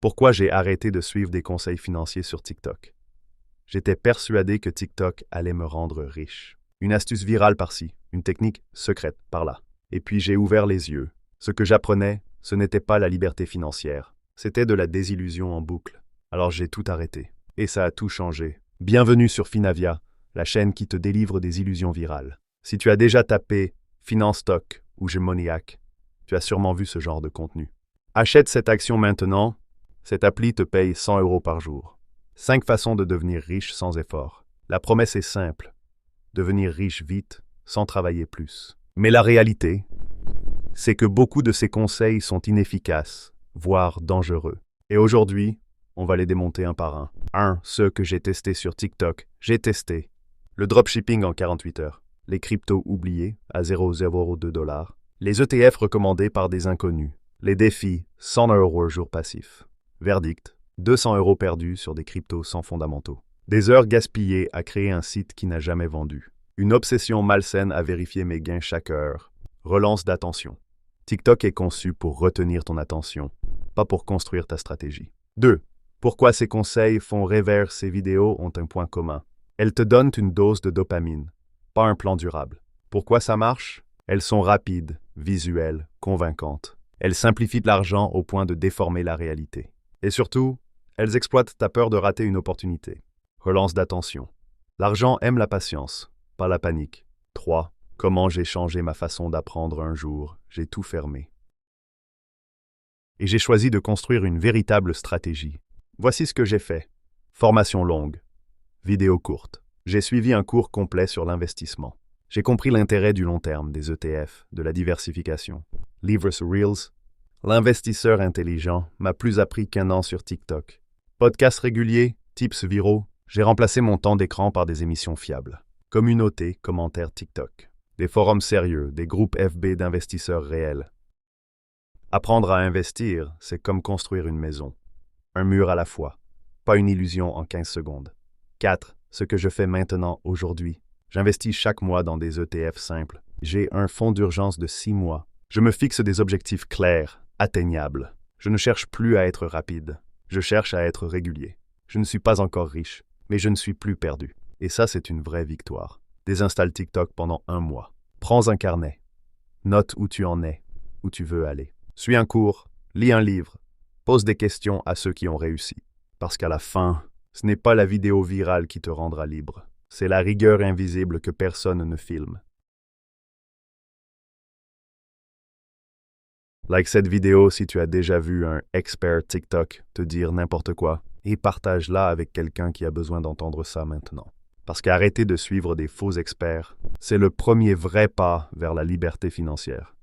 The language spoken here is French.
Pourquoi j'ai arrêté de suivre des conseils financiers sur TikTok? J'étais persuadé que TikTok allait me rendre riche. Une astuce virale par-ci, une technique secrète par-là. Et puis j'ai ouvert les yeux. Ce que j'apprenais, ce n'était pas la liberté financière. C'était de la désillusion en boucle. Alors j'ai tout arrêté. Et ça a tout changé. Bienvenue sur Finavia, la chaîne qui te délivre des illusions virales. Si tu as déjà tapé Finance Stock ou Gémoniac, tu as sûrement vu ce genre de contenu. Achète cette action maintenant. Cette appli te paye 100 € par jour. 5 façons de devenir riche sans effort. La promesse est simple. Devenir riche vite, sans travailler plus. Mais la réalité, c'est que beaucoup de ces conseils sont inefficaces, voire dangereux. Et aujourd'hui, on va les démonter un par un. 1. Ceux que j'ai testés sur TikTok. J'ai testé le dropshipping en 48 heures, les cryptos oubliés à 0,02 $, les ETF recommandés par des inconnus, les défis 100 € jour passif. Verdict, 200 € perdus sur des cryptos sans fondamentaux. Des heures gaspillées à créer un site qui n'a jamais vendu. Une obsession malsaine à vérifier mes gains chaque heure. Relance d'attention. TikTok est conçu pour retenir ton attention, pas pour construire ta stratégie. 2. Pourquoi ces conseils font rêver ces vidéos ont un point commun. Elles te donnent une dose de dopamine, pas un plan durable. Pourquoi ça marche? Elles sont rapides, visuelles, convaincantes. Elles simplifient l'argent au point de déformer la réalité. Et surtout, elles exploitent ta peur de rater une opportunité. Relance d'attention. L'argent aime la patience, pas la panique. 3. Comment j'ai changé ma façon d'apprendre un jour, j'ai tout fermé. Et j'ai choisi de construire une véritable stratégie. Voici ce que j'ai fait. Formation longue. Vidéo courte. J'ai suivi un cours complet sur l'investissement. J'ai compris l'intérêt du long terme, des ETF, de la diversification. Livres sur Reels. L'investisseur intelligent m'a plus appris qu'1 an sur TikTok. Podcasts réguliers, tips viraux. J'ai remplacé mon temps d'écran par des émissions fiables. Communauté, commentaires TikTok. Des forums sérieux, des groupes FB d'investisseurs réels. Apprendre à investir, c'est comme construire une maison. Un mur à la fois. Pas une illusion en 15 secondes. 4. Ce que je fais maintenant, aujourd'hui. J'investis chaque mois dans des ETF simples. J'ai un fonds d'urgence de 6 mois. Je me fixe des objectifs clairs, atteignables. Je ne cherche plus à être rapide. Je cherche à être régulier. Je ne suis pas encore riche, mais je ne suis plus perdu. Et ça, c'est une vraie victoire. Désinstalle TikTok pendant 1 mois. Prends un carnet. Note où tu en es, où tu veux aller. Suis un cours, lis un livre. Pose des questions à ceux qui ont réussi. Parce qu'à la fin, ce n'est pas la vidéo virale qui te rendra libre. C'est la rigueur invisible que personne ne filme. Like cette vidéo si tu as déjà vu un expert TikTok te dire n'importe quoi et partage-la avec quelqu'un qui a besoin d'entendre ça maintenant. Parce qu'arrêter de suivre des faux experts, c'est le premier vrai pas vers la liberté financière.